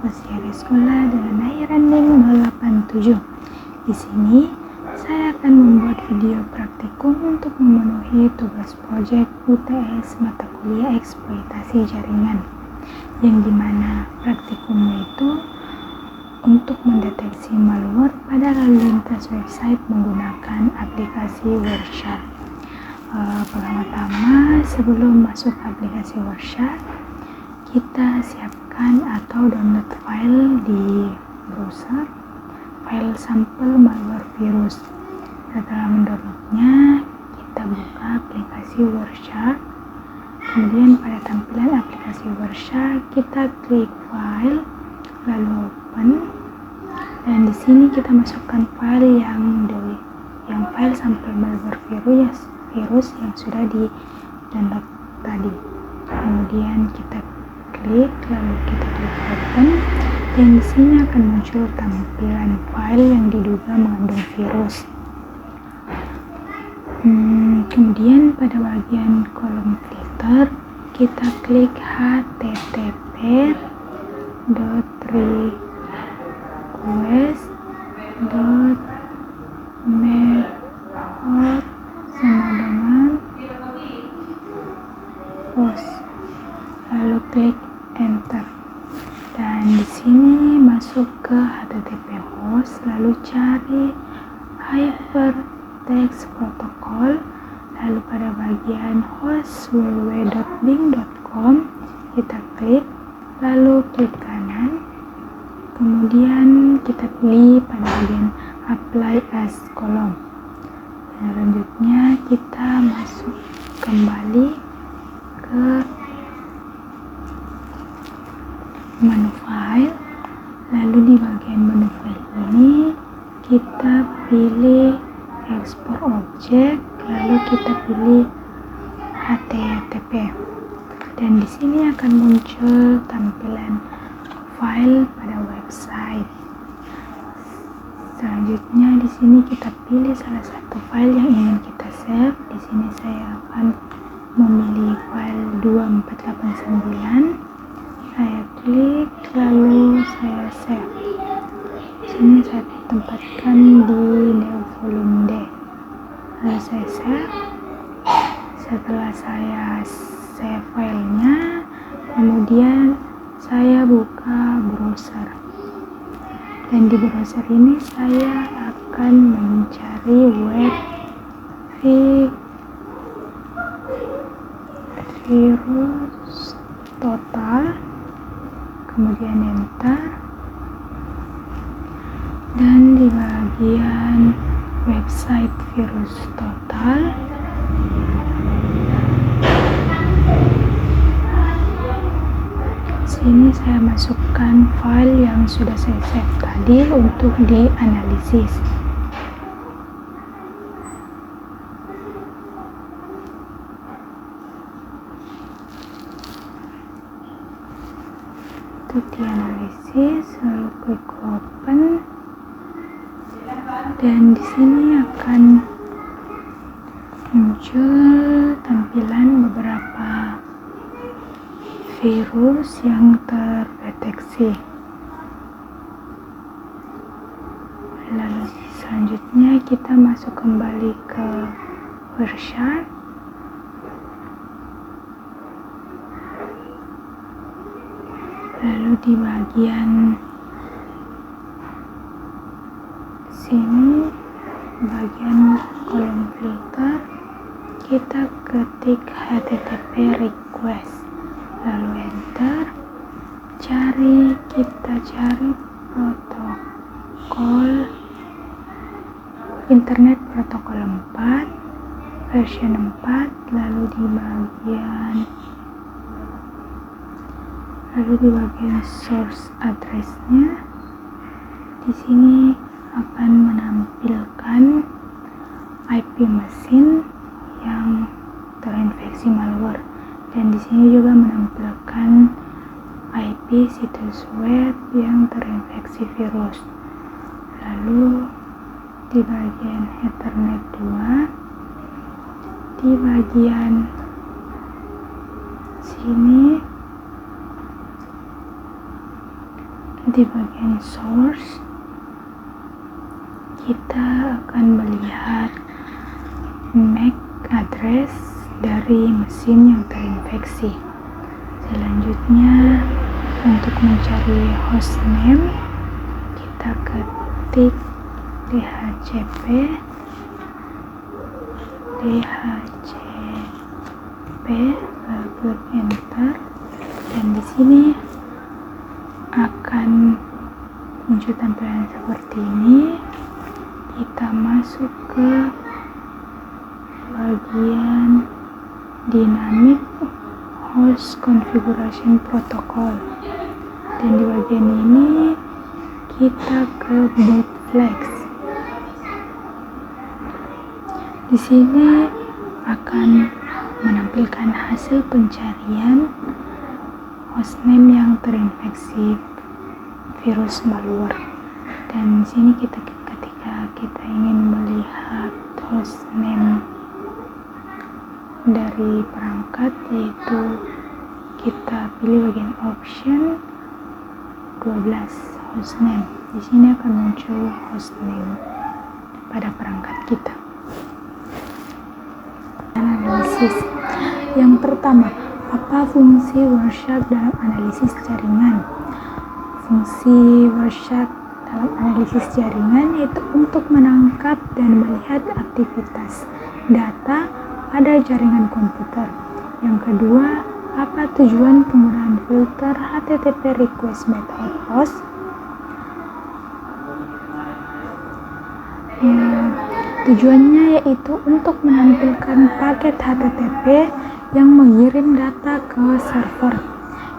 Auxiliary Sekolah dengan e-learning 087. Di sini saya akan membuat video praktikum untuk memenuhi tugas proyek UTS mata kuliah eksploitasi jaringan, yang dimana praktikumnya itu untuk mendeteksi malware pada lalu lintas website menggunakan aplikasi Wireshark. Pertama-tama, sebelum masuk aplikasi Wireshark, kita siapkan atau download file di browser, file sampel malware virus. Setelah mendownloadnya, kita buka aplikasi Wireshark. Kemudian pada tampilan aplikasi Wireshark, kita klik file, lalu open. Dan di sini kita masukkan file yang file sampel malware virus yang sudah di download tadi. Kemudian kita klik, lalu kita klik open, dan di sini akan muncul tampilan file yang diduga mengandung virus. Kemudian pada bagian kolom filter kita klik http://request.method sama dengan host, lalu klik enter. Dan di sini masuk ke http host, lalu cari hypertext protocol, lalu pada bagian host www.bing.com kita klik, lalu klik kanan, kemudian kita pilih pada bagian apply as kolom. Selanjutnya kita masuk kembali ke menu file, lalu di bagian menu file ini kita pilih export object, lalu kita pilih HTTP, dan di sini akan muncul tampilan file pada website. Selanjutnya di sini kita pilih salah satu file yang ingin kita save. Di sini saya akan memilih file 2489. Saya klik, lalu saya save. Di sini saya tempatkan di volume D. Lalu saya save. Setelah saya save filenya, kemudian saya buka browser. Dan di browser ini saya akan mencari web virus total, kemudian enter. Dan di bagian website virus total, sini saya masukkan file yang sudah saya save tadi untuk dianalisis. Untuk dianalisis, lalu klik open, dan di sini akan muncul tampilan beberapa virus yang terdeteksi. Lalu selanjutnya kita masuk kembali ke Wireshark. Lalu di bagian sini, bagian kolom filter, kita ketik http request, lalu enter. Kita cari protokol internet protokol 4 version 4, lalu di bagian source address-nya, di sini akan menampilkan IP mesin yang terinfeksi malware, dan di sini juga menampilkan IP situs web yang terinfeksi virus. Lalu di bagian Ethernet 2, di bagian sini Di bagian source, kita akan melihat MAC address dari mesin yang terinfeksi. Selanjutnya, untuk mencari hostname, kita ketik dhcp lalu enter, dan di sini akan muncul tampilan seperti ini. Kita masuk ke bagian dynamic host configuration protocol, dan di bagian ini kita ke boot flags. Di sini akan menampilkan hasil pencarian hostname yang terinfeksi virus malware, dan di sini ketika kita ingin melihat hostname dari perangkat, yaitu kita pilih bagian option 12 hostname. Di sini akan muncul hostname pada perangkat kita. Analisis. Yang pertama, apa fungsi Wireshark dalam analisis jaringan? Fungsi Wireshark dalam analisis jaringan yaitu untuk menangkap dan melihat aktivitas data pada jaringan komputer. Yang kedua, apa tujuan penggunaan filter HTTP request method host? Tujuannya yaitu untuk menampilkan paket HTTP yang mengirim data ke server.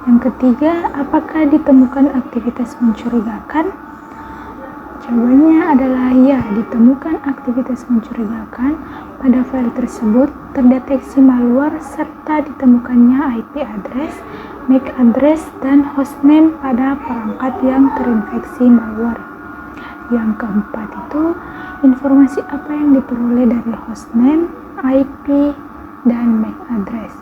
Yang ketiga, apakah ditemukan aktivitas mencurigakan? Jawabannya adalah ya, ditemukan aktivitas mencurigakan pada file tersebut, terdeteksi malware, serta ditemukannya IP address, MAC address, dan hostname pada perangkat yang terinfeksi malware. Yang keempat itu, informasi apa yang diperoleh dari hostname, IP, dan MAC address.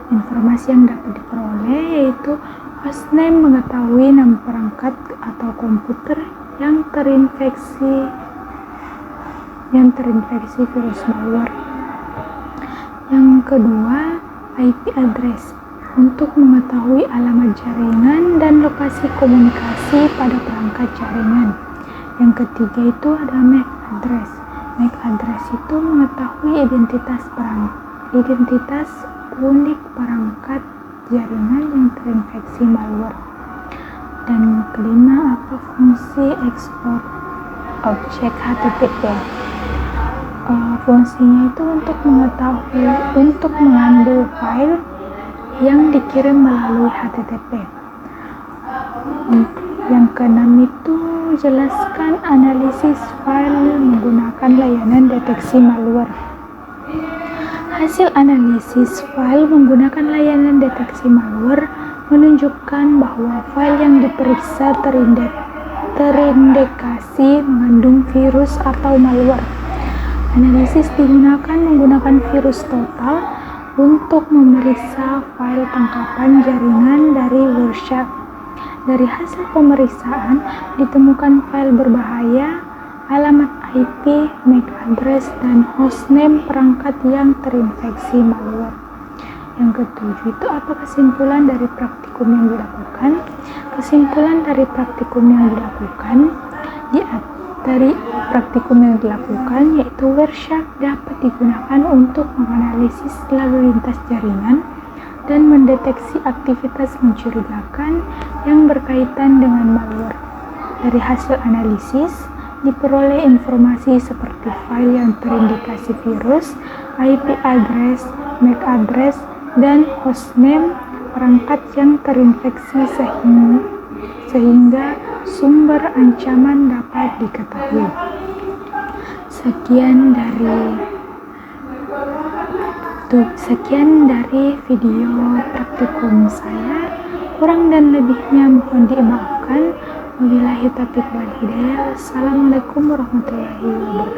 Informasi yang dapat diperoleh yaitu hostname mengetahui nama perangkat atau komputer yang terinfeksi virus malware. Yang kedua, IP address untuk mengetahui alamat jaringan dan lokasi komunikasi pada perangkat jaringan. Yang ketiga itu ada MAC address. MAC address itu mengetahui identitas unik perangkat jaringan yang terinfeksi malware. Dan kelima, apa fungsi export objek HTTP? Fungsinya itu untuk mengambil file yang dikirim melalui HTTP. Yang keenam itu jelaskan analisis file menggunakan layanan deteksi malware. Hasil analisis file menggunakan layanan deteksi malware menunjukkan bahwa file yang diperiksa terindikasi mengandung virus atau malware. Analisis digunakan menggunakan virus total untuk memeriksa file tangkapan jaringan dari Wireshark. Dari hasil pemeriksaan ditemukan file berbahaya, alamat IP, MAC address, dan hostname perangkat yang terinfeksi malware. Yang ketujuh itu apa kesimpulan dari praktikum yang dilakukan? Kesimpulan dari praktikum yang dilakukan yaitu Wireshark dapat digunakan untuk menganalisis lalu lintas jaringan dan mendeteksi aktivitas mencurigakan yang berkaitan dengan malware. Dari hasil analisis diperoleh informasi seperti file yang terindikasi virus, IP address, MAC address, dan hostname perangkat yang terinfeksi sehingga sumber ancaman dapat diketahui. Sekian dari video praktikum saya. Kurang dan lebihnya mohon dimaafkan. Wabillahi taufiq wal hidayah. Assalamualaikum warahmatullahi wabarakatuh.